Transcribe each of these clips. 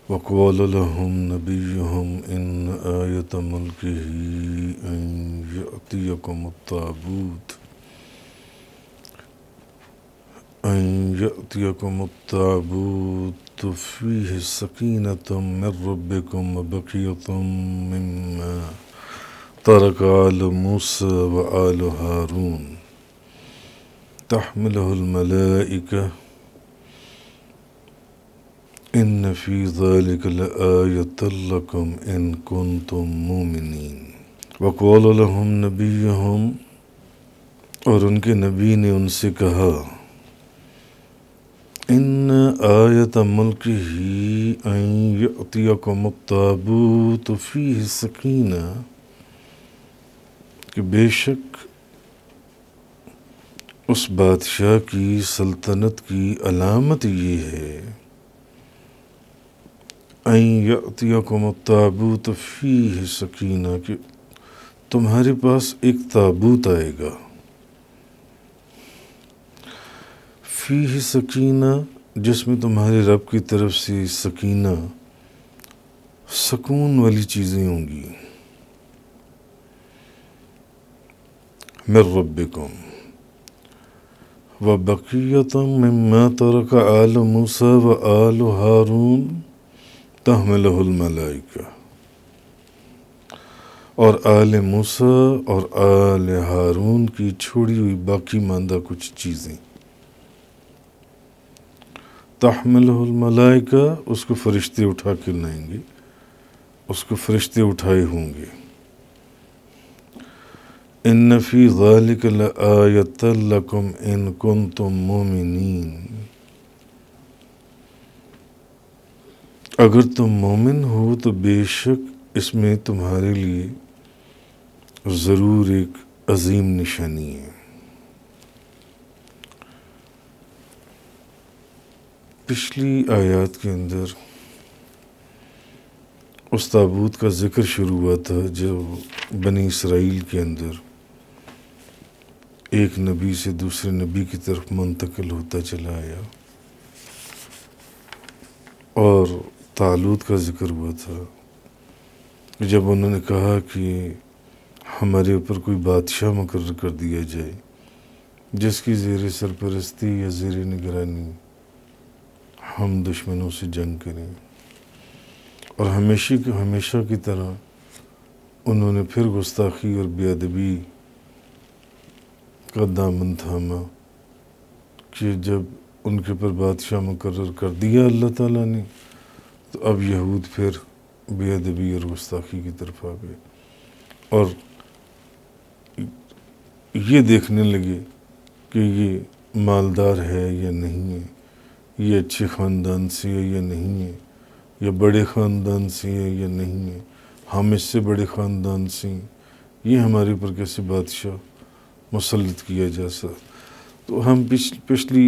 وقال لهم نبيهم إن آية ملكه أن يأتيكم التابوت فيه سكينة من ربكم وبقية مما ترك آل موسى وآل هارون تحمله الملائكة إن في ذلك لآية لكم إن كنتم مؤمنين وقال لهم نبيهم اور ان کے نبی نے ان سے کہا ان آیت ملکہ ان یأتیکم التابوت فیہ سکینہ کہ بے شک اس بادشاہ کی سلطنت کی علامت یہ ہے ان یأتیکم التابوت فیہ سکینہ کہ تمہارے پاس ایک تابوت آئے گا فیہ سکینہ جس میں تمہارے رب کی طرف سے سکینہ سکون والی چیزیں ہوں گی من ربکم وبقیۃ مما ترک آل موسیٰ و آل ہارون تحملہ الملائکہ اور آل موسیٰ اور آل ہارون کی چھوڑی ہوئی باقی ماندہ کچھ چیزیں تحملہ الملائکہ اس کو فرشتے اٹھا کے لائیں گے اس کو فرشتے اٹھائے ہوں گے ان فی ذلک لآیۃ لکم ان کنتم مومنین اگر تم مومن ہو تو بے شک اس میں تمہارے لیے ضرور ایک عظیم نشانی ہے پچھلی آیات کے اندر اس تابوت کا ذکر شروع ہوا تھا جو بنی اسرائیل کے اندر ایک نبی سے دوسرے نبی کی طرف منتقل ہوتا چلا آیا اور طالوت کا ذکر ہوا تھا جب انہوں نے کہا کہ ہمارے اوپر کوئی بادشاہ مقرر کر دیا جائے جس کی زیر سرپرستی یا زیر نگرانی ہم دشمنوں سے جنگ کریں اور ہمیشہ کی طرح انہوں نے پھر گستاخی اور بے ادبی کا دامن تھاما کہ جب ان کے پر بادشاہ مقرر کر دیا اللہ تعالیٰ نے تو اب یہود پھر بے ادبی اور گستاخی کی طرف آ گئے اور یہ دیکھنے لگے کہ یہ مالدار ہے یا نہیں ہے یہ اچھے خاندان سے ہے یا نہیں ہے یا بڑے خاندان سے ہے یا نہیں ہے ہم اس سے بڑے خاندان سے ہیں یہ ہمارے اوپر کیسے بادشاہ مسلط کیا جا سکتا تو ہم پچھلی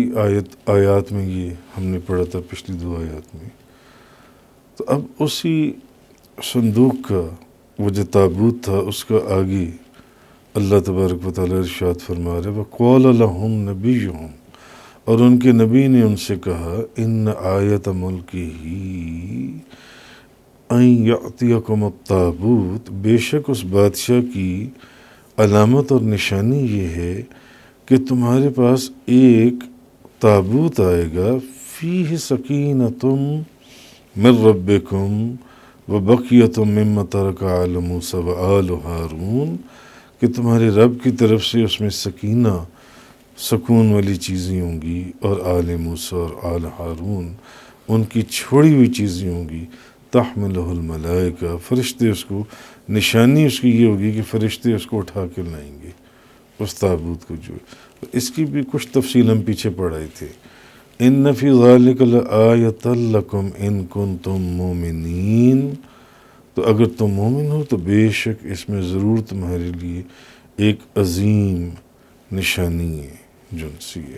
آیات میں یہ ہم نے پڑھا تھا پچھلی 2 آیات میں تو اب اسی صندوق کا وہ جو تابوت تھا اس کا آگے اللہ تبارک و تعالیٰ ارشاد فرما رہے وَقَالَ لَهُمْ نَبِيُّهُمْ اور ان کے نبی نے ان سے کہا ان آیت ملکہ ان یأتیکم التابوت بے شک اس بادشاہ کی علامت اور نشانی یہ ہے کہ تمہارے پاس ایک تابوت آئے گا فیہ سکینۃ من ربکم وبقیۃ مما ترک آل موسیٰ وآل ہارون کہ تمہارے رب کی طرف سے اس میں سکینہ سکون والی چیزیں ہوں گی اور آل موسیٰ اور آل ہارون ان کی چھوڑی ہوئی چیزیں ہوں گی تحملہ الملائکہ فرشتے اس کو نشانی اس کی یہ ہوگی کہ فرشتے اس کو اٹھا کے لائیں گے اس تابوت کو جو اس کی بھی کچھ تفصیل ہم پیچھے پڑھائے تھے ان فی ذالک لآیۃ لکم ان کنتم مومنین تو اگر تم مومن ہو تو بے شک اس میں ضرور تمہارے لیے ایک عظیم نشانی ہے جن سی ہے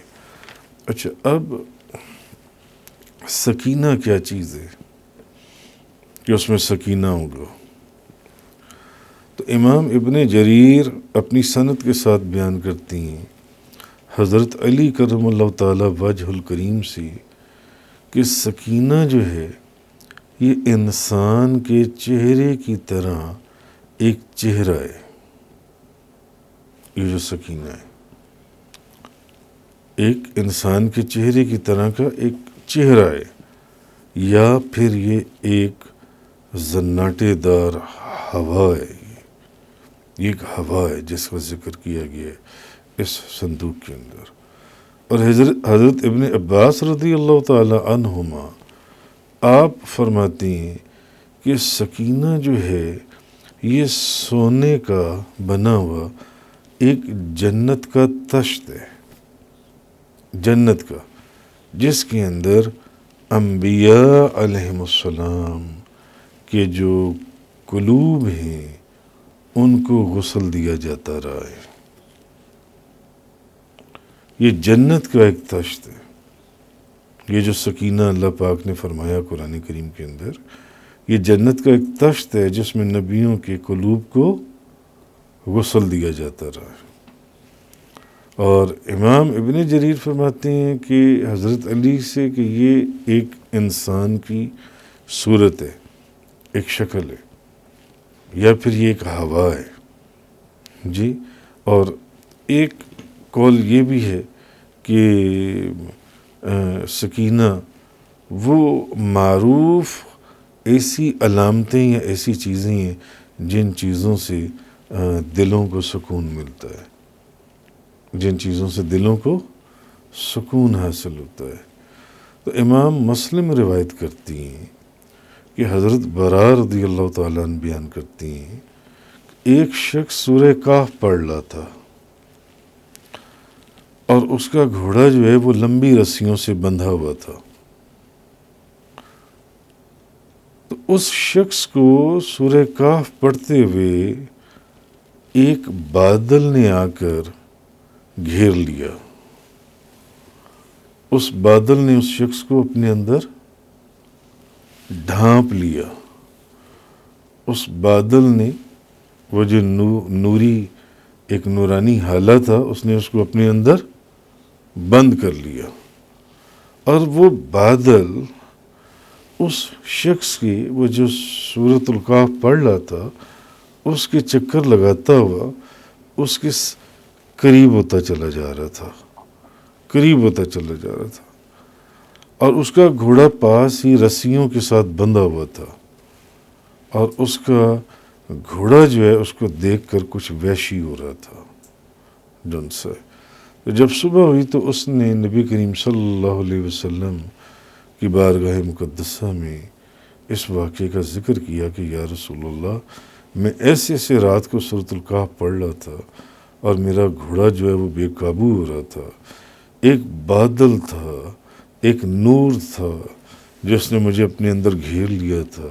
اچھا اب سکینہ کیا چیز ہے کہ اس میں سکینہ ہوگا تو امام ابن جریر اپنی سند کے ساتھ بیان کرتی ہیں حضرت علی کرم اللہ تعالی وجہ الکریم سے کہ سکینہ جو ہے یہ انسان کے چہرے کی طرح ایک چہرہ ہے، یہ جو سکینہ ہے ایک انسان کے چہرے کی طرح کا ایک چہرہ ہے، یا پھر یہ ایک زناٹے دار ہوا ہے، یہ ایک ہوا ہے جس کا ذکر کیا گیا ہے اس صندوق کے اندر۔ اور حضرت ابن عباس رضی اللہ تعالی عنہما آپ فرماتے ہیں کہ سکینہ جو ہے یہ سونے کا بنا ہوا ایک جنت کا تشت ہے، جنت کا، جس کے اندر انبیاء علیہم السلام کے جو قلوب ہیں ان کو غسل دیا جاتا رہا ہے۔ یہ جنت کا ایک تشت ہے، یہ جو سکینہ اللہ پاک نے فرمایا قرآن کریم کے اندر، یہ جنت کا ایک تشت ہے جس میں نبیوں کے قلوب کو غسل دیا جاتا رہا ہے۔ اور امام ابن جریر فرماتے ہیں کہ حضرت علی سے کہ یہ ایک انسان کی صورت ہے، ایک شکل ہے، یا پھر یہ ایک ہوا ہے جی۔ اور ایک قول یہ بھی ہے کہ سکینہ وہ معروف ایسی علامتیں یا ایسی چیزیں ہیں جن چیزوں سے دلوں کو سکون ملتا ہے، جن چیزوں سے دلوں کو سکون حاصل ہوتا ہے۔ تو امام مسلم روایت کرتی ہیں کہ حضرت برا رضی اللہ تعالیٰ عنہ بیان کرتی ہیں ایک شخص سورہ کہف پڑھ رہا تھا اور اس کا گھوڑا جو ہے وہ لمبی رسیوں سے بندھا ہوا تھا، تو اس شخص کو سورہ کہف پڑھتے ہوئے ایک بادل نے آ کر گھیر لیا، اس بادل نے اس شخص کو اپنے اندر ڈھانپ لیا، اس بادل نے وہ جو نوری ایک نورانی حالہ تھا اس نے اس کو اپنے اندر بند کر لیا، اور وہ بادل اس شخص کی وہ جو سورۃ الکہف پڑھ رہا تھا اس کے چکر لگاتا ہوا اس کے قریب ہوتا چلا جا رہا تھا، قریب ہوتا چلا جا رہا تھا، اور اس کا گھوڑا پاس ہی رسیوں کے ساتھ بندھا ہوا تھا، اور اس کا گھوڑا جو ہے اس کو دیکھ کر کچھ وحشی ہو رہا تھا جن سے۔ تو جب صبح ہوئی تو اس نے نبی کریم صلی اللہ علیہ وسلم کی بارگاہ مقدسہ میں اس واقعے کا ذکر کیا کہ یا رسول اللہ، میں ایسے ایسے رات کو سورۃ الکہف پڑھ رہا تھا اور میرا گھوڑا جو ہے وہ بے قابو ہو رہا تھا، ایک بادل تھا، ایک نور تھا جس نے مجھے اپنے اندر گھیر لیا تھا،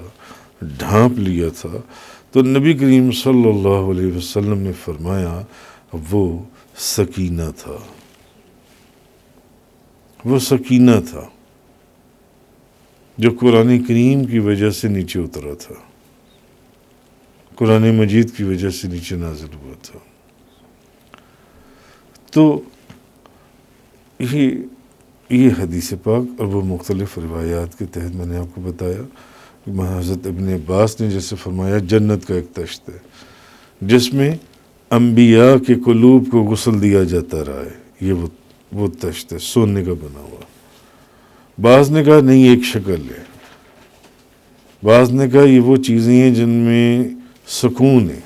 ڈھانپ لیا تھا۔ تو نبی کریم صلی اللہ علیہ وسلم نے فرمایا وہ سکینہ تھا، وہ سکینہ تھا جو قرآن کریم کی وجہ سے نیچے اترا تھا، قرآن مجید کی وجہ سے نیچے نازل ہوا تھا۔ تو یہ حدیث پاک اور وہ مختلف روایات کے تحت میں نے آپ کو بتایا کہ حضرت ابن عباس نے جیسے فرمایا جنت کا ایک تشت ہے جس میں انبیاء کے قلوب کو غسل دیا جاتا رہا ہے، یہ وہ تشت ہے سونے کا بنا ہوا۔ بعض نے کہا نہیں ایک شکل ہے، بعض نے کہا یہ وہ چیزیں ہیں جن میں سکون ہے،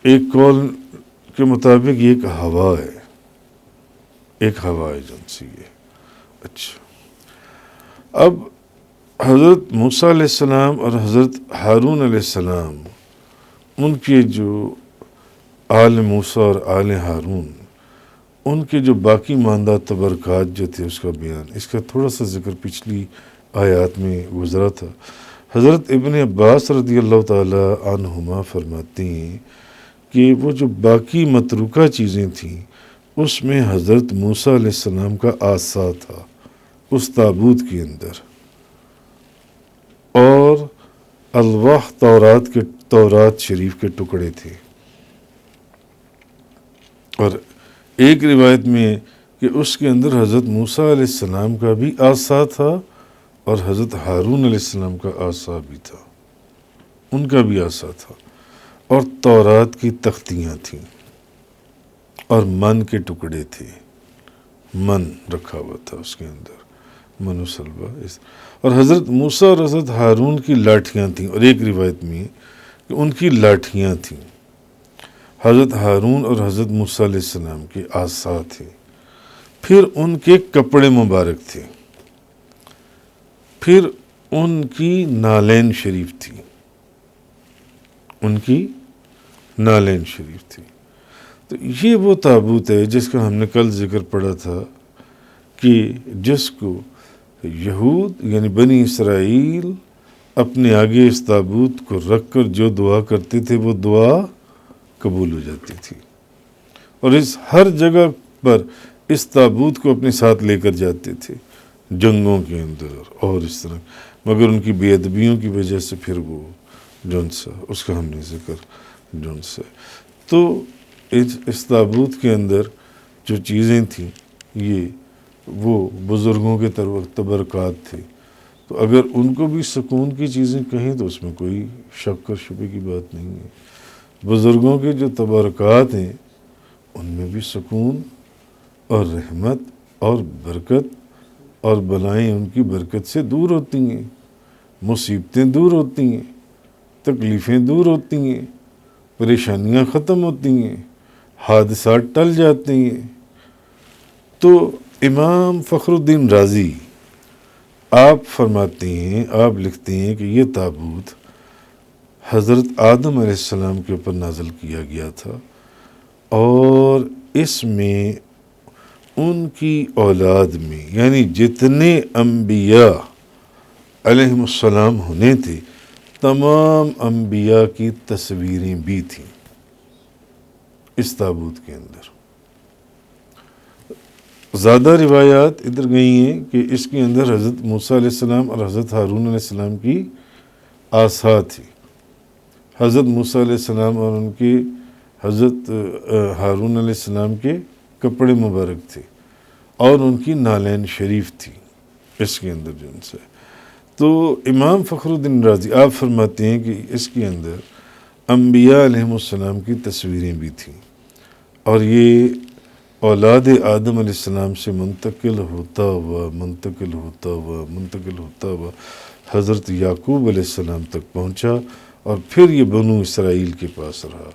ایک قول کے مطابق یہ ایک ہوا ہے، ایک ہوا ہے جن سے یہ۔ اچھا، اب حضرت موسیٰ علیہ السلام اور حضرت ہارون علیہ السلام، ان کے جو آل موسیٰ اور آل ہارون، ان کے جو باقی ماندہ تبرکات جو تھے اس کا بیان، اس کا تھوڑا سا ذکر پچھلی آیات میں گزرا تھا۔ حضرت ابن عباس رضی اللہ تعالی عنہما فرماتے ہیں کہ وہ جو باقی متروکہ چیزیں تھیں اس میں حضرت موسیٰ علیہ السلام کا عصا تھا اس تابوت کے اندر، اور الواح تورات شریف کے ٹکڑے تھے، اور ایک روایت میں ہے کہ اس کے اندر حضرت موسیٰ علیہ السلام کا بھی عصا تھا اور حضرت ہارون علیہ السلام کا عصا بھی تھا، ان کا بھی عصا تھا، اور تورات کی تختیاں تھیں اور من کے ٹکڑے تھے، من رکھا ہوا تھا اس کے اندر، من و سلوہ، اور حضرت موسیٰ اور حضرت ہارون کی لاٹھیاں تھیں، اور ایک روایت میں کہ ان کی لاٹھیاں تھیں، حضرت ہارون اور حضرت موسیٰ علیہ السلام کے عصا تھے، پھر ان کے کپڑے مبارک تھے، پھر ان کی نالین شریف تھی، ان کی نالین شریف تھی۔ تو یہ وہ تابوت ہے جس کا ہم نے کل ذکر پڑھا تھا کہ جس کو یہود یعنی بنی اسرائیل اپنے آگے اس تابوت کو رکھ کر جو دعا کرتے تھے وہ دعا قبول ہو جاتی تھی، اور اس ہر جگہ پر اس تابوت کو اپنے ساتھ لے کر جاتے تھے جنگوں کے اندر اور اس طرح، مگر ان کی بے ادبیوں کی وجہ سے پھر وہ جون سا اس کا ہم نے ذکر جون سا۔ تو اس تابوت کے اندر جو چیزیں تھیں یہ وہ بزرگوں کے تبرکات تھے، تو اگر ان کو بھی سکون کی چیزیں کہیں تو اس میں کوئی شک اور شبے کی بات نہیں ہے۔ بزرگوں کے جو تبرکات ہیں ان میں بھی سکون اور رحمت اور برکت اور بلائیں ان کی برکت سے دور ہوتی ہیں، مصیبتیں دور ہوتی ہیں، تکلیفیں دور ہوتی ہیں، پریشانیاں ختم ہوتی ہیں، حادثات ٹل جاتے ہیں۔ تو امام فخر الدین رازی آپ فرماتے ہیں، آپ لکھتے ہیں کہ یہ تابوت حضرت آدم علیہ السلام کے اوپر نازل کیا گیا تھا، اور اس میں ان کی اولاد میں یعنی جتنے انبیاء علیہم السلام ہونے تھے تمام انبیاء کی تصویریں بھی تھیں اس تابوت کے اندر۔ زیادہ روایات ادھر گئی ہیں کہ اس کے اندر حضرت موسیٰ علیہ السلام اور حضرت ہارون علیہ السلام کی عصا تھی، حضرت موسیٰ علیہ السلام اور ان کے حضرت ہارون علیہ السلام کے کپڑے مبارک تھے، اور ان کی نالین شریف تھی اس کے اندر جن سے۔ تو امام فخر الدین رازی آپ فرماتے ہیں کہ اس کے اندر انبیاء علیہم السلام کی تصویریں بھی تھیں، اور یہ اولاد آدم علیہ السلام سے منتقل ہوتا ہوا حضرت یعقوب علیہ السلام تک پہنچا، اور پھر یہ بنو اسرائیل کے پاس رہا،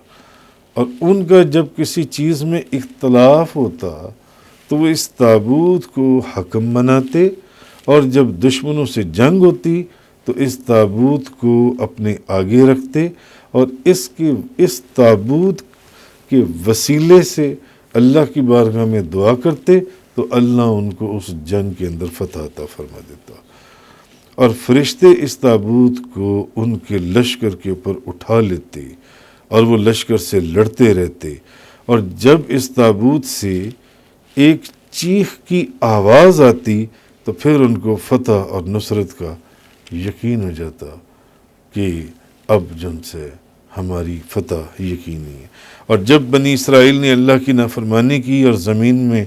اور ان کا جب کسی چیز میں اختلاف ہوتا تو وہ اس تابوت کو حکم بناتے، اور جب دشمنوں سے جنگ ہوتی تو اس تابوت کو اپنے آگے رکھتے، اور اس تابوت کے وسیلے سے اللہ کی بارگاہ میں دعا کرتے تو اللہ ان کو اس جنگ کے اندر فتح عطا فرما دیتا، اور فرشتے اس تابوت کو ان کے لشکر کے اوپر اٹھا لیتے، اور وہ لشکر سے لڑتے رہتے، اور جب اس تابوت سے ایک چیخ کی آواز آتی تو پھر ان کو فتح اور نصرت کا یقین ہو جاتا کہ اب جن سے ہماری فتح یقینی ہے۔ اور جب بنی اسرائیل نے اللہ کی نافرمانی کی اور زمین میں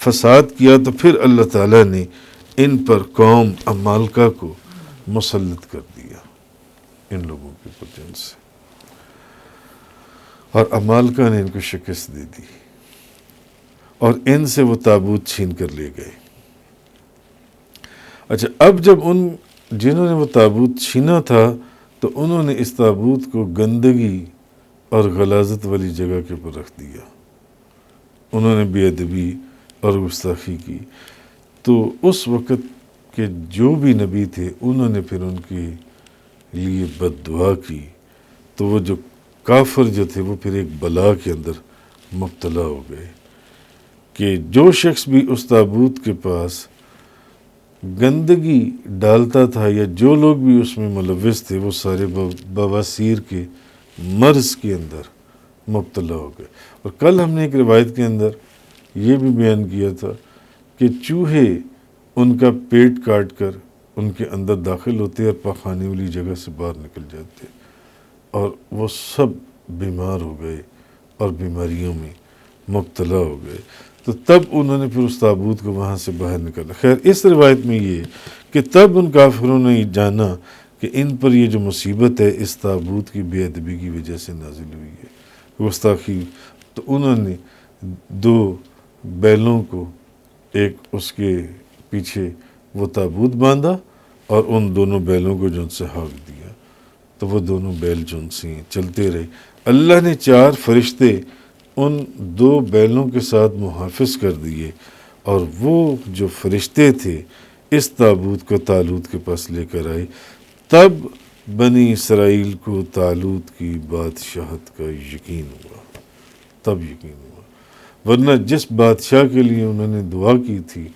فساد کیا تو پھر اللہ تعالیٰ نے ان پر قوم عمالقہ کو مسلط کر دیا، ان لوگوں کے اوپر جن سے، اور عمالقہ نے ان کو شکست دے دی، اور ان سے وہ تابوت چھین کر لے گئے۔ اچھا، اب جب جنہوں نے وہ تابوت چھینا تھا تو انہوں نے اس تابوت کو گندگی اور غلاظت والی جگہ کے اوپر رکھ دیا، انہوں نے بے ادبی اور گستاخی کی۔ تو اس وقت کے جو بھی نبی تھے انہوں نے پھر ان کے لیے بد دعا کی، تو وہ جو کافر جو تھے وہ پھر ایک بلا کے اندر مبتلا ہو گئے کہ جو شخص بھی اس تابوت کے پاس گندگی ڈالتا تھا یا جو لوگ بھی اس میں ملوث تھے وہ سارے بواسیر کے مرض کے اندر مبتلا ہو گئے۔ اور کل ہم نے ایک روایت کے اندر یہ بھی بیان کیا تھا کہ چوہے ان کا پیٹ کاٹ کر ان کے اندر داخل ہوتے اور پاخانے والی جگہ سے باہر نکل جاتے، اور وہ سب بیمار ہو گئے اور بیماریوں میں مبتلا ہو گئے۔ تو تو تب انہوں نے پھر اس تابوت کو وہاں سے باہر نکالا. خیر اس روایت میں یہ کہ تب ان کافروں نے جانا کہ ان پر یہ جو مصیبت ہے اس تابوت کی بے ادبی کی وجہ سے نازل ہوئی ہے، گستاخی. تو انہوں نے 2 بیلوں کو ایک اس کے پیچھے وہ تابوت باندھا اور ان دونوں بیلوں کو جو ان سے ہانک دیا. تو وہ دونوں بیل جو ان سے چلتے رہے. اللہ نے 4 فرشتے ان 2 بیلوں کے ساتھ محافظ کر دیے، اور وہ جو فرشتے تھے اس تابوت کو طالوت کے پاس لے کر آئے. تب بنی اسرائیل کو طالوت کی بادشاہت کا یقین ہوا، تب یقین ہوا. ورنہ جس بادشاہ کے لیے انہوں نے دعا کی تھی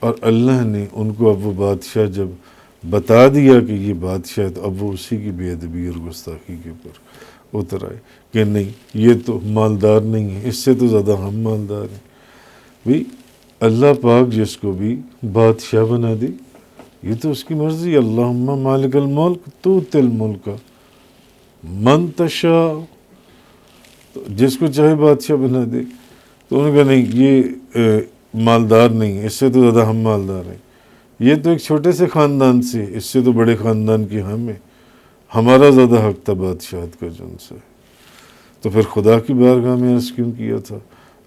اور اللہ نے ان کو اب وہ بادشاہ جب بتا دیا کہ یہ بادشاہ ہے، تو اب وہ اسی کی بے ادبی اور گستاخی کے اوپر اتر آئے کہ نہیں یہ تو مالدار نہیں ہے، اس سے تو زیادہ ہم مالدار ہیں. بھئی اللہ پاک جس کو بھی بادشاہ بنا دے یہ تو اس کی مرضی. اللہم مالک الملک تؤتی الملک من تشاء، تو جس کو چاہے بادشاہ بنا دے. تو انہوں نے کہا نہیں یہ مالدار نہیں ہے، اس سے تو زیادہ ہم مالدار ہیں، یہ تو ایک چھوٹے سے خاندان سے، اس سے تو بڑے خاندان کی ہم ہیں، ہمارا زیادہ حق تھا بادشاہت کا جن سے. تو پھر خدا کی بارگاہ میں عرض کیوں کیا تھا؟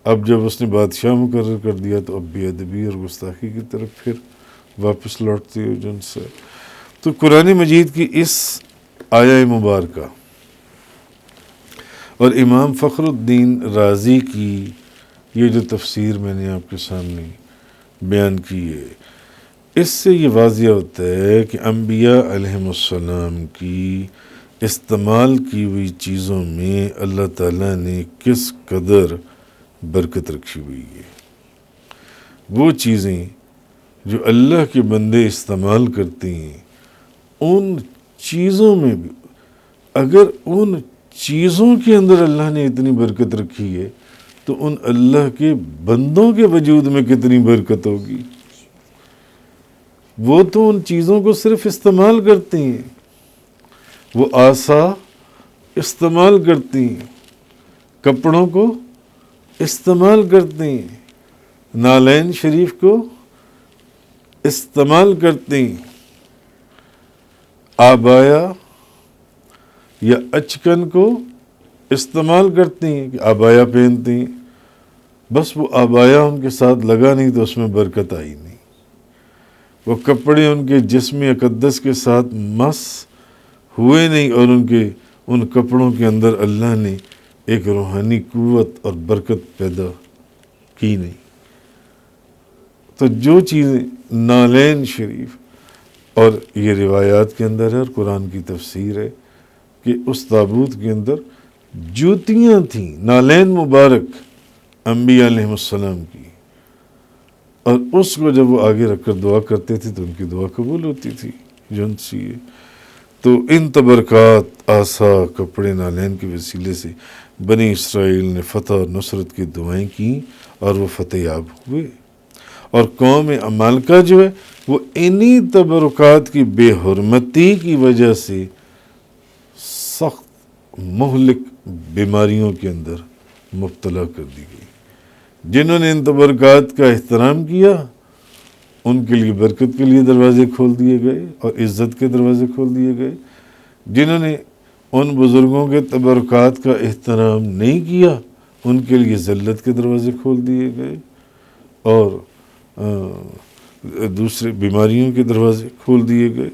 اب جب اس نے بادشاہ مقرر کر دیا تو اب بے ادبی اور گستاخی کی طرف پھر واپس لوٹتے ہو جن سے. تو قرآن مجید کی اس آیہ مبارکہ اور امام فخر الدین رازی کی یہ جو تفسیر میں نے آپ کے سامنے بیان کی ہے، اس سے یہ واضح ہوتا ہے کہ انبیاء علیہم السلام کی استعمال کی ہوئی چیزوں میں اللہ تعالیٰ نے کس قدر برکت رکھی ہوئی ہے. وہ چیزیں جو اللہ کے بندے استعمال کرتے ہیں ان چیزوں میں بھی اگر ان چیزوں کے اندر اللہ نے اتنی برکت رکھی ہے تو ان اللہ کے بندوں کے وجود میں کتنی برکت ہوگی. وہ تو ان چیزوں کو صرف استعمال کرتے ہیں، وہ عصا استعمال کرتے ہیں، کپڑوں کو استعمال کرتے ہیں، نالین شریف کو استعمال کرتے ہیں، آبایا یا اچکن کو استعمال کرتے ہیں کہ آبایا پہنتے ہیں. بس وہ آبایا ان کے ساتھ لگا نہیں تو اس میں برکت آئی نہیں. وہ کپڑے ان کے جسم اقدس کے ساتھ مس ہوئے نہیں اور ان کپڑوں کے اندر اللہ نے ایک روحانی قوت اور برکت پیدا کی نہیں. تو جو چیزیں نالین شریف اور یہ روایات کے اندر ہے اور قرآن کی تفسیر ہے کہ اس تابوت کے اندر جوتیاں تھیں، نالین مبارک انبیاء علیہ السلام کی، اور اس کو جب وہ آگے رکھ کر دعا کرتے تھے تو ان کی دعا قبول ہوتی تھی جن سی. تو ان تبرکات عصا کپڑے نالین کے وسیلے سے بنی اسرائیل نے فتح اور نصرت کی دعائیں کیں اور وہ فتح یاب ہوئے. اور قوم عمالقہ جو ہے وہ انہی تبرکات کی بے حرمتی کی وجہ سے سخت مہلک بیماریوں کے اندر مبتلا کر دی گئی. جنہوں نے ان تبرکات کا احترام کیا ان کے لیے برکت کے لیے دروازے کھول دیے گئے اور عزت کے دروازے کھول دیے گئے. جنہوں نے ان بزرگوں کے تبرکات کا احترام نہیں کیا ان کے لیے ذلت کے دروازے کھول دیے گئے اور دوسرے بیماریوں کے دروازے کھول دیے گئے.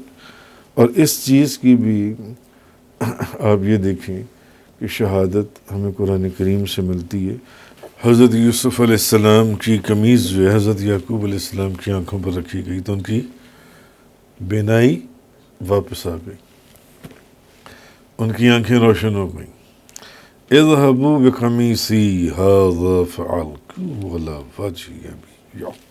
اور اس چیز کی بھی آپ یہ دیکھیں کہ شہادت ہمیں قرآن کریم سے ملتی ہے. حضرت یوسف علیہ السلام کی قمیض جو ہے حضرت یعقوب علیہ السلام کی آنکھوں پر رکھی گئی تو ان کی بینائی واپس آ گئی، ان کی آنکھیں روشن ہو گئیں. اذهبوا بقمیصی ھذا فألقوه علی وجہ ابی یعقوب،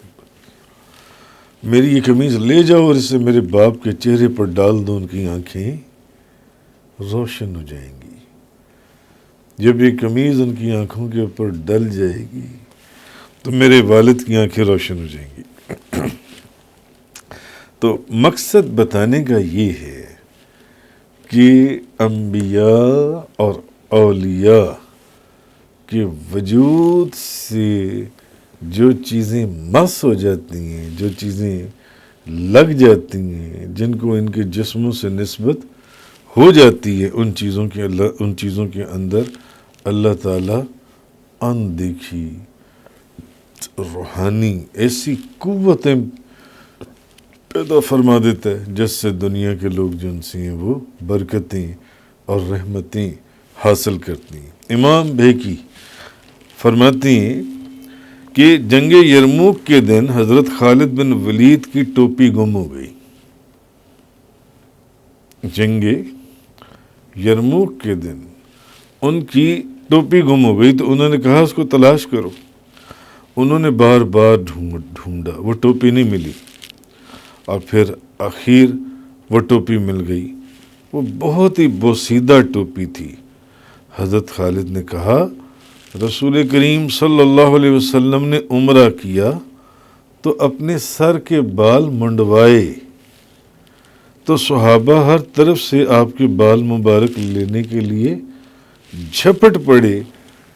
میری یہ قمیض لے جاؤ اور اسے میرے باپ کے چہرے پر ڈال دو، ان کی آنکھیں روشن ہو جائیں گی. جب یہ قمیض ان کی آنکھوں کے اوپر ڈل جائے گی تو میرے والد کی آنکھیں روشن ہو جائیں گی. تو مقصد بتانے کا یہ ہے کہ انبیاء اور اولیاء کے وجود سے جو چیزیں مس ہو جاتی ہیں، جو چیزیں لگ جاتی ہیں، جن کو ان کے جسموں سے نسبت ہو جاتی ہے، ان چیزوں کے اندر اللہ تعالیٰ اندیکھی روحانی ایسی قوتیں پیدا فرما دیتا ہے جس سے دنیا کے لوگ جن سے ہیں وہ برکتیں اور رحمتیں حاصل کرتی ہیں۔ امام بھیکی فرماتی ہیں کہ جنگ یرموک کے دن حضرت خالد بن ولید کی ٹوپی گم ہو گئی۔ جنگ یرموک کے دن ان کی ٹوپی گم ہو گئی تو انہوں نے کہا اس کو تلاش کرو۔ انہوں نے بار بار ڈھونڈا، وہ ٹوپی نہیں ملی، اور پھر آخر وہ ٹوپی مل گئی۔ وہ بہت ہی بوسیدہ ٹوپی تھی۔ حضرت خالد نے کہا رسول کریم صلی اللہ علیہ وسلم نے عمرہ کیا تو اپنے سر کے بال منڈوائے، تو صحابہ ہر طرف سے آپ کے بال مبارک لینے کے لیے جھپٹ پڑے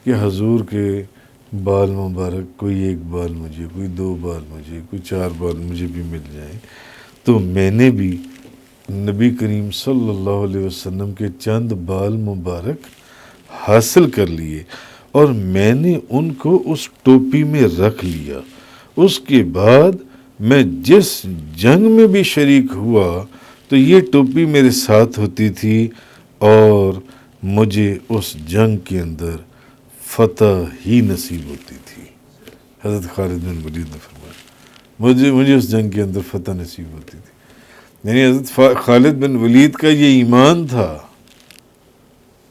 کہ حضور کے بال مبارک، کوئی ایک بال مجھے، کوئی دو بال مجھے، کوئی چار بال مجھے بھی مل جائیں۔ تو میں نے بھی نبی کریم صلی اللہ علیہ وسلم کے چند بال مبارک حاصل کر لیے اور میں نے ان کو اس ٹوپی میں رکھ لیا۔ اس کے بعد میں جس جنگ میں بھی شریک ہوا تو یہ ٹوپی میرے ساتھ ہوتی تھی اور مجھے اس جنگ کے اندر فتح ہی نصیب ہوتی تھی۔ حضرت خالد بن ولید نے فرمایا مجھے اس جنگ کے اندر فتح نصیب ہوتی تھی۔ یعنی حضرت خالد بن ولید کا یہ ایمان تھا،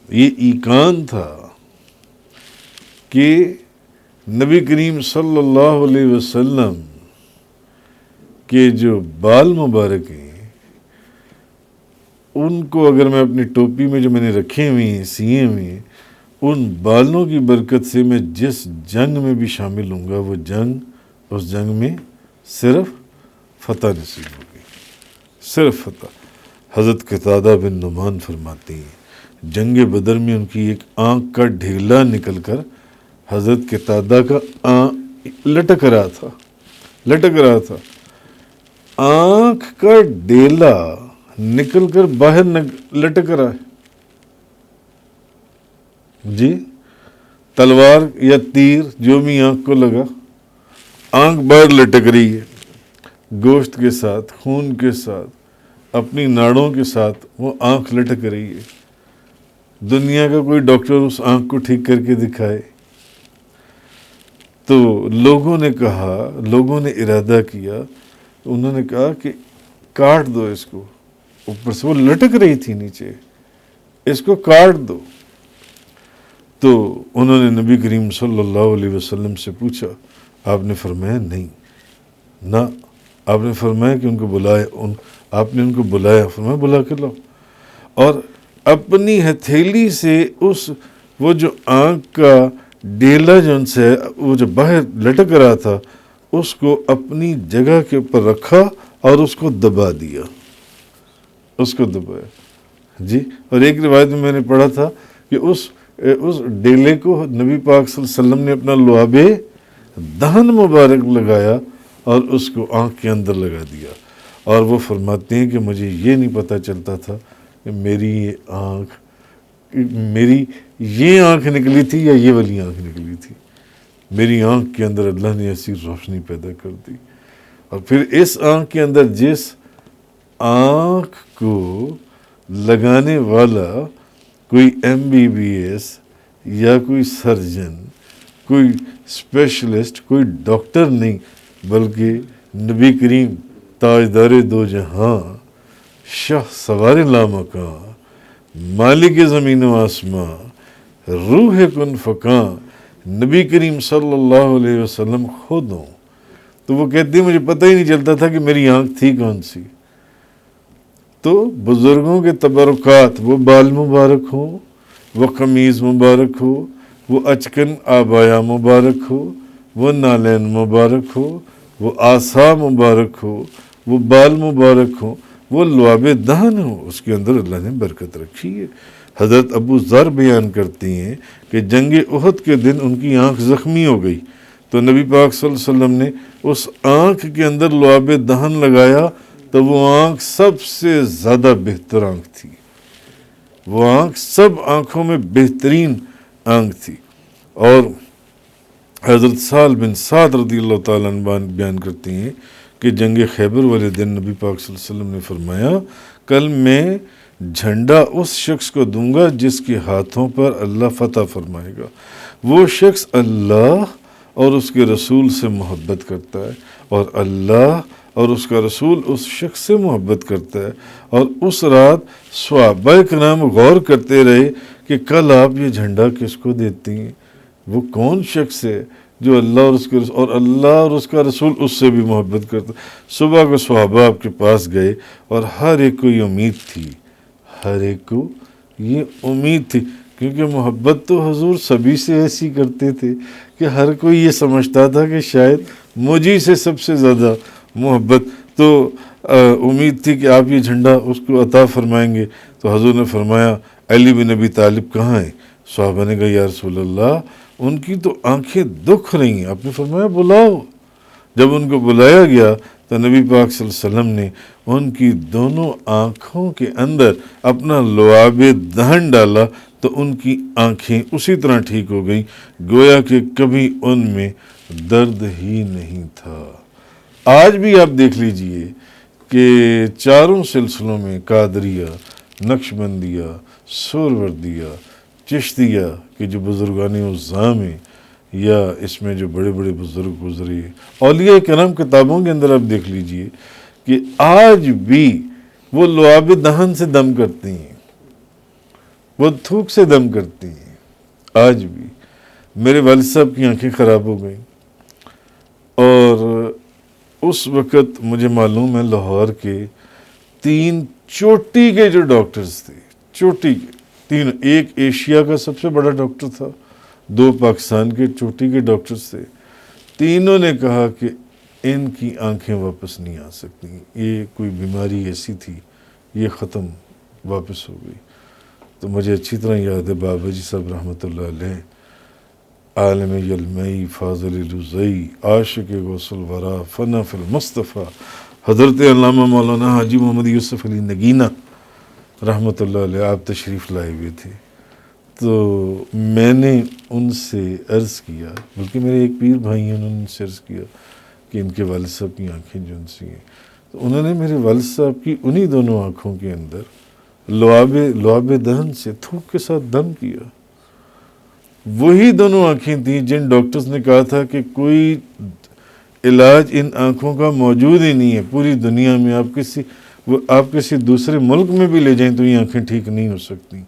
یہ ایقان تھا کہ نبی کریم صلی اللہ علیہ وسلم کے جو بال مبارک ہیں ان کو اگر میں اپنی ٹوپی میں جو میں نے رکھے ہوئے ہیں، سیے ہوئے ہیں، ان بالوں کی برکت سے میں جس جنگ میں بھی شامل ہوں گا وہ جنگ، اس جنگ میں صرف فتح نصیب ہوگی، صرف فتح۔ حضرت قتادہ بن نعمان فرماتے ہیں جنگ بدر میں ان کی ایک آنکھ کا ڈھیلا نکل کر حضرت قتادہ کا لٹک رہا تھا، آنکھ کا ڈیلا نکل کر باہر لٹک رہا ہے جی، تلوار یا تیر جو بھی آنکھ کو لگا، آنکھ باہر لٹک رہی ہے، گوشت کے ساتھ، خون کے ساتھ، اپنی ناڑوں کے ساتھ وہ آنکھ لٹک رہی ہے۔ دنیا کا کوئی ڈاکٹر اس آنکھ کو ٹھیک کر کے دکھائے تو لوگوں نے ارادہ کیا، انہوں نے کہا کہ کاٹ دو اس کو، اوپر سے وہ لٹک رہی تھی نیچے، اس کو کاٹ دو۔ تو انہوں نے نبی کریم صلی اللہ علیہ وسلم سے پوچھا، آپ نے فرمایا نہیں، نہ، آپ نے فرمایا کہ ان کو بلائے، آپ نے ان کو بلایا، فرمایا بلا کے لاؤ، اور اپنی ہتھیلی سے وہ جو آنکھ کا ڈیلا جو ان سے وہ جو باہر لٹک رہا تھا اس کو اپنی جگہ کے اوپر رکھا اور اس کو دبا دیا، اس کو دبایا جی۔ اور ایک روایت میں نے پڑھا تھا کہ اس ڈیلے کو نبی پاک صلی اللہ علیہ وسلم نے اپنا لعاب دہن مبارک لگایا اور اس کو آنکھ کے اندر لگا دیا، اور وہ فرماتے ہیں کہ مجھے یہ نہیں پتہ چلتا تھا کہ میری یہ آنکھ نکلی تھی یا یہ والی آنکھ نکلی تھی۔ میری آنکھ کے اندر اللہ نے ایسی روشنی پیدا کر دی، اور پھر اس آنکھ کے اندر جس آنکھ کو لگانے والا کوئی MBBS یا کوئی سرجن، کوئی اسپیشلسٹ، کوئی ڈاکٹر نہیں، بلکہ نبی کریم تاجدار دو جہاں، شاہ سوار لامکاں، مالک زمین و آسماں، روح کن فکاں، نبی کریم صلی اللہ علیہ وسلم خود ہوں، تو وہ کہتے ہیں مجھے پتہ ہی نہیں چلتا تھا کہ میری آنکھ تھی کون سی۔ تو بزرگوں کے تبرکات، وہ بال مبارک ہوں، وہ قمیض مبارک ہو، وہ اچکن آبایا مبارک ہو، وہ نالین مبارک ہو، وہ آسا مبارک ہو، وہ بال مبارک ہو، وہ لعاب دہن ہو، اس کے اندر اللہ نے برکت رکھی ہے۔ حضرت ابو ذر بیان کرتے ہیں کہ جنگ احد کے دن ان کی آنکھ زخمی ہو گئی تو نبی پاک صلی اللہ علیہ وسلم نے اس آنکھ کے اندر لعاب دہن لگایا تو وہ آنکھ سب سے زیادہ بہتر آنکھ تھی، وہ آنکھ سب آنکھوں میں بہترین آنکھ تھی۔ اور حضرت سہل بن سعد رضی اللہ تعالیٰ عنہ بیان کرتے ہیں کہ جنگ خیبر والے دن نبی پاک صلی اللہ علیہ وسلم نے فرمایا کل میں جھنڈا اس شخص کو دوں گا جس کے ہاتھوں پر اللہ فتح فرمائے گا، وہ شخص اللہ اور اس کے رسول سے محبت کرتا ہے، اور اللہ اور اس کا رسول اس شخص سے محبت کرتا ہے۔ اور اس رات صحابہ کرام غور کرتے رہے کہ کل آپ یہ جھنڈا کس کو دیتی ہیں، وہ کون شخص ہے جو اللہ اور اس کے رسول اور اللہ اور اس کا رسول اس سے بھی محبت کرتا۔ صبح کو صحابہ آپ کے پاس گئے اور ہر ایک کو یہ امید تھی، ہر ایک کو یہ امید تھی، کیونکہ محبت تو حضور سبھی سے ایسی کرتے تھے کہ ہر کوئی یہ سمجھتا تھا کہ شاید مجھے سے سب سے زیادہ محبت، تو امید تھی کہ آپ یہ جھنڈا اس کو عطا فرمائیں گے۔ تو حضور نے فرمایا علی بن ابی طالب کہاں ہیں؟ صحابہ نے کہا یا رسول اللہ ان کی تو آنکھیں دکھ رہی ہیں۔ آپ نے فرمایا بلاؤ۔ جب ان کو بلایا گیا تو نبی پاک صلی اللہ علیہ وسلم نے ان کی دونوں آنکھوں کے اندر اپنا لعاب دہن ڈالا تو ان کی آنکھیں اسی طرح ٹھیک ہو گئیں، گویا کہ کبھی ان میں درد ہی نہیں تھا۔ آج بھی آپ دیکھ لیجئے کہ چاروں سلسلوں میں قادریہ، نقشبندیہ، سہروردیہ، چشتیہ کہ جو بزرگان اعظام ہیں، یا اس میں جو بڑے بڑے بزرگ گزرے، اولیاء کرام کتابوں کے اندر آپ دیکھ لیجئے کہ آج بھی وہ لعاب دہن سے دم کرتے ہیں، وہ تھوک سے دم کرتے ہیں۔ آج بھی میرے والد صاحب کی آنکھیں خراب ہو گئیں، اور اس وقت مجھے معلوم ہے لاہور کے 3 چوٹی کے جو ڈاکٹرز تھے، چوٹی کے 3، ایک ایشیا کا سب سے بڑا ڈاکٹر تھا، 2 پاکستان کے چوٹی کے ڈاکٹرز تھے، تینوں نے کہا کہ ان کی آنکھیں واپس نہیں آ سکتی، یہ کوئی بیماری ایسی تھی یہ ختم واپس ہو گئی۔ تو مجھے اچھی طرح یاد ہے بابا جی صاحب رحمۃ اللہ علیہ، عالم یلمئی فاضل رضئی عاشق غوث الورا فنا فی المصطفیٰ، حضرت علامہ مولانا حاجی محمد یوسف علی نگینہ رحمۃ اللہ علیہ، آپ تشریف لائے ہوئے تھے۔ تو میں نے ان سے عرض کیا، بلکہ میرے ایک پیر بھائی ہیں، انہوں نے ان سے عرض کیا کہ ان کے والد صاحب کی آنکھیں جو ان سی ہیں، تو انہوں نے میرے والد صاحب کی انہی دونوں آنکھوں کے اندر لعاب دہن سے تھوک کے ساتھ دم کیا۔ وہی دونوں آنکھیں تھیں جن ڈاکٹرز نے کہا تھا کہ کوئی علاج ان آنکھوں کا موجود ہی نہیں ہے پوری دنیا میں، آپ کسی دوسرے ملک میں بھی لے جائیں تو یہ آنکھیں ٹھیک نہیں ہو سکتی۔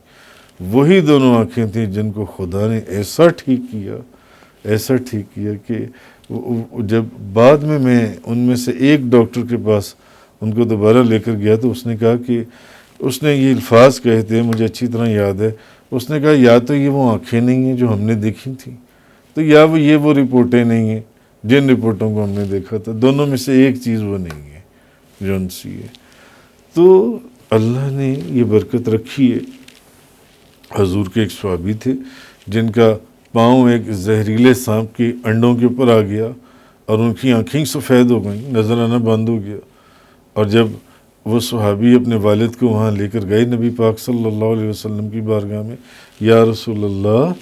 وہی دونوں آنکھیں تھیں جن کو خدا نے ایسا ٹھیک کیا کہ جب بعد میں ان میں سے ایک ڈاکٹر کے پاس ان کو دوبارہ لے کر گیا تو اس نے کہا کہ اس نے یہ الفاظ کہے تھے، مجھے اچھی طرح یاد ہے، اس نے کہا یا تو یہ وہ آنکھیں نہیں ہیں جو ہم نے دیکھی تھیں، تو یا وہ رپورٹیں نہیں ہیں جن رپورٹوں کو ہم نے دیکھا تھا، دونوں میں سے ایک چیز وہ نہیں ہے جو ان سی ہے۔ تو اللہ نے یہ برکت رکھی ہے۔ حضور کے ایک صحابی تھے جن کا پاؤں ایک زہریلے سانپ کے انڈوں کے اوپر آ گیا اور ان کی آنکھیں سفید ہو گئیں، نظر آنا بند ہو گیا، اور جب وہ صحابی اپنے والد کو وہاں لے کر گئے نبی پاک صلی اللہ علیہ وسلم کی بارگاہ میں، یا رسول اللہ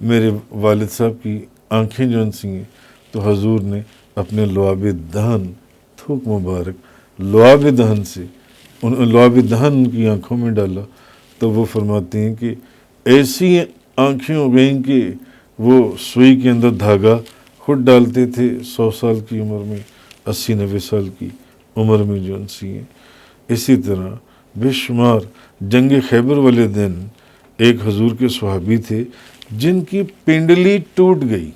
میرے والد صاحب کی آنکھیں جو سی ہیں، تو حضور نے اپنے لعاب دہن تھوک مبارک لعاب دہن ان کی آنکھوں میں ڈالا، تو وہ فرماتے ہیں کہ ایسی آنکھیں ہو گئیں کہ وہ سوئی کے اندر دھاگا خود ڈالتے تھے 100 سال کی عمر میں، 80-90 سال کی عمر میں جو سی ہیں۔ اسی طرح بے شمار جنگ خیبر والے دن ایک حضور کے صحابی تھے جن کی پنڈلی ٹوٹ گئی،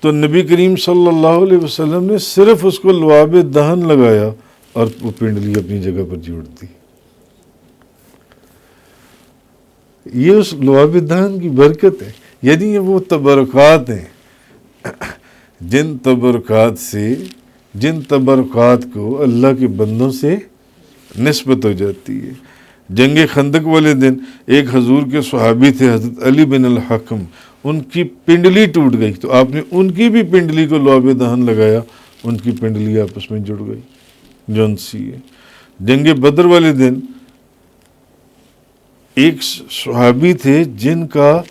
تو نبی کریم صلی اللہ علیہ وسلم نے صرف اس کو لعاب دہن لگایا اور وہ پنڈلی اپنی جگہ پر جوڑ دی۔ یہ اس لعاب دہن کی برکت ہے، یعنی یہ وہ تبرکات ہیں جن تبرکات کو اللہ کے بندوں سے نسبت ہو جاتی ہے۔ جنگ خندق والے دن ایک حضور کے صحابی تھے حضرت علی بن الحکم، ان کی پنڈلی ٹوٹ گئی تو آپ نے ان کی بھی پنڈلی کو لعاب دہن لگایا، ان کی پنڈلی آپس میں جڑ گئی جون سی ہے۔ جنگ بدر والے دن ایک صحابی تھے جن کا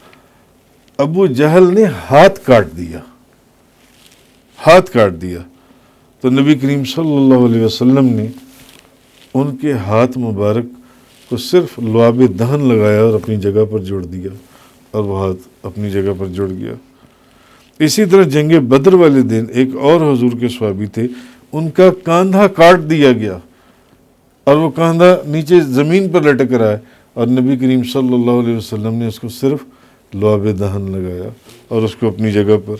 ابو جہل نے ہاتھ کاٹ دیا تو نبی کریم صلی اللہ علیہ وسلم نے ان کے ہاتھ مبارک کو صرف لعاب دہن لگایا اور اپنی جگہ پر جوڑ دیا، اور وہ ہاتھ اپنی جگہ پر جڑ گیا۔ اسی طرح جنگ بدر والے دن ایک اور حضور کے صحابی تھے، ان کا کاندھا کاٹ دیا گیا اور وہ کاندھا نیچے زمین پر لٹک رہا ہے، اور نبی کریم صلی اللہ علیہ وسلم نے اس کو صرف لعاب دہن لگایا اور اس کو اپنی جگہ پر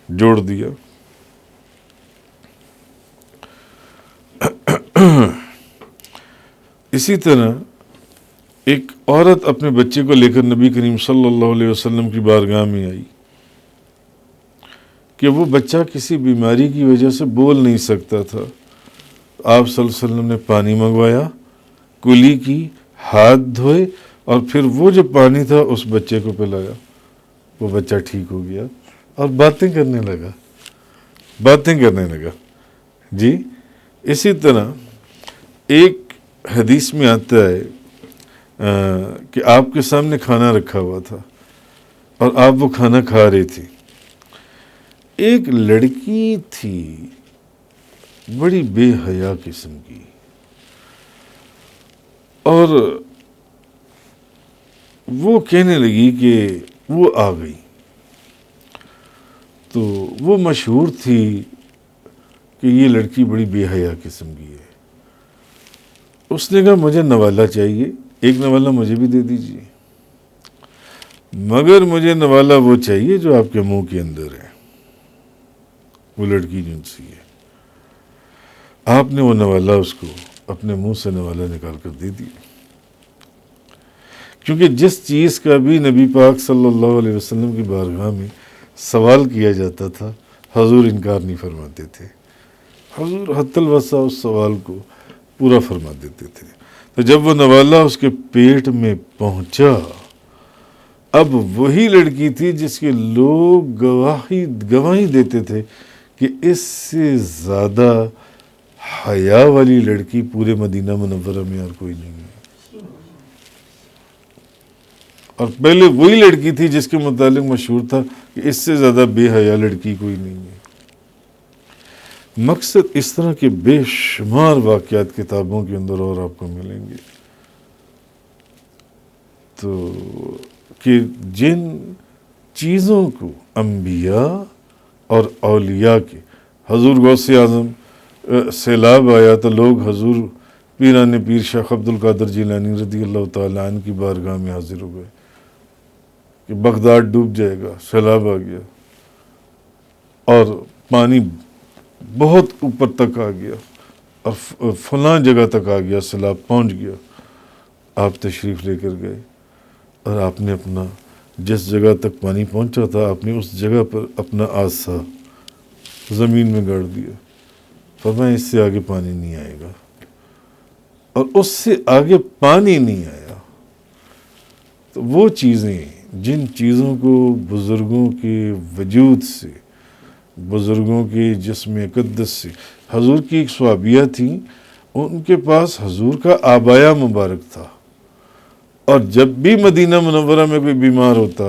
جوڑ دیا۔ اسی طرح ایک عورت اپنے بچے کو لے کر نبی کریم صلی اللہ علیہ وسلم کی بارگاہ میں آئی کہ وہ بچہ کسی بیماری کی وجہ سے بول نہیں سکتا تھا۔ آپ صلی اللہ علیہ وسلم نے پانی منگوایا، کلی کی، ہاتھ دھوئے، اور پھر وہ جو پانی تھا اس بچے کو پلایا، وہ بچہ ٹھیک ہو گیا اور باتیں کرنے لگا۔ جی اسی طرح ایک حدیث میں آتا ہے کہ آپ کے سامنے کھانا رکھا ہوا تھا اور آپ وہ کھانا کھا رہے تھے، ایک لڑکی تھی بڑی بے حیا قسم کی، اور وہ کہنے لگی کہ وہ آ گئی، تو وہ مشہور تھی کہ یہ لڑکی بڑی بے حیا قسم کی ہے۔ اس نے کہا مجھے نوالا چاہیے، ایک نوالا مجھے بھی دے دیجیے، مگر مجھے نوالا وہ چاہیے جو آپ کے منہ کے اندر ہے۔ وہ لڑکی جن سی ہے، آپ نے وہ نوالا اس کو اپنے منہ سے نوالا نکال کر دے دیا، کیونکہ جس چیز کا بھی نبی پاک صلی اللہ علیہ وسلم کی بارگاہ میں سوال کیا جاتا تھا، حضور انکار نہیں فرماتے تھے، حضور حتی الوسع اس سوال کو پورا فرما دیتے تھے۔ تو جب وہ نوالا اس کے پیٹ میں پہنچا، اب وہی لڑکی تھی جس کے لوگ گواہی دیتے تھے کہ اس سے زیادہ حیا والی لڑکی پورے مدینہ منورہ میں اور کوئی نہیں ہے، اور پہلے وہی لڑکی تھی جس کے متعلق مشہور تھا کہ اس سے زیادہ بے حیا لڑکی کوئی نہیں ہے۔ مقصد اس طرح کے بے شمار واقعات کتابوں کے اندر اور آپ کو ملیں گے، تو کہ جن چیزوں کو انبیاء اور اولیاء کے، حضور غوث اعظم سیلاب آیا تو لوگ حضور پیران پیر شیخ عبد القادر جیلانی رضی اللہ تعالیٰ عنہ کی بارگاہ میں حاضر ہو گئے کہ بغداد ڈوب جائے گا، سیلاب آ گیا اور پانی بہت اوپر تک آ گیا اور فلاں جگہ تک آ گیا، سیلاب پہنچ گیا۔ آپ تشریف لے کر گئے اور آپ نے اپنا جس جگہ تک پانی پہنچا تھا، آپ نے اس جگہ پر اپنا آسا زمین میں گاڑ دیا، فرمایا اس سے آگے پانی نہیں آئے گا، اور اس سے آگے پانی نہیں آیا۔ تو وہ چیزیں جن چیزوں کو بزرگوں کے وجود سے، بزرگوں کے جسم اقدس سے، حضور کی ایک صحابیہ تھی، ان کے پاس حضور کا آبایا مبارک تھا، اور جب بھی مدینہ منورہ میں کوئی بیمار ہوتا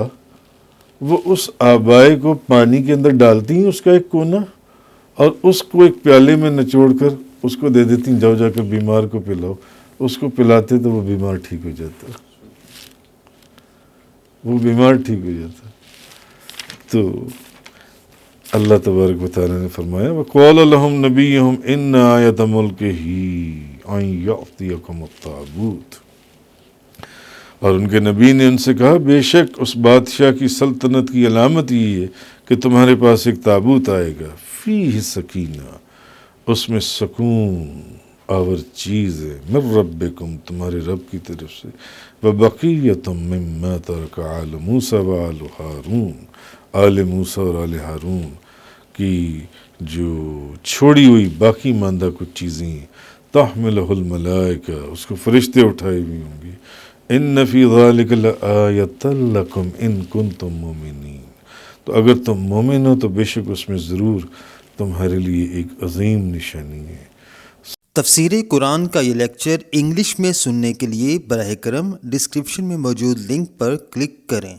وہ اس آبائے کو پانی کے اندر ڈالتی ہیں، اس کا ایک کونا، اور اس کو ایک پیالے میں نچوڑ کر اس کو دے دیتی ہیں، جاؤ جا کر بیمار کو پلاؤ۔ اس کو پلاتے تو وہ بیمار ٹھیک ہو جاتا، تو اللہ تبارک و تعالیٰ نے فرمایا وَقَالَ لَهُمْ نَبِيُّهُمْ إِنَّ آیَةَ مُلْكِهِ أَن يَأْتِيَكُمُ التَّابُوتُ، اور ان کے نبی نے ان سے کہا بے شک اس بادشاہ کی سلطنت کی علامت یہ ہے کہ تمہارے پاس ایک تابوت آئے گا، فیہ سکینہ، اس میں سکون آور چیز ہے، من ربکم، تمہارے رب کی طرف سے، وبقیۃ مما ترک آل موسیٰ وآل ہارون، آل موسیٰ اور آل ہارون کی جو چھوڑی ہوئی باقی ماندہ کچھ چیزیں ہیں، تحملہ الملائکہ، اس کو فرشتے اٹھائے ہوئے ہوں گے. ان فی ذالک لآیۃ لکم ان کنتم مومنین. تو اگر تم مومن ہو تو بے شک اس میں ضرور تمہارے لیے ایک عظیم نشانی ہے. تفسیر قرآن کا یہ لیکچر انگلش میں سننے کے لیے براہ کرم ڈسکرپشن میں موجود لنک پر کلک کریں.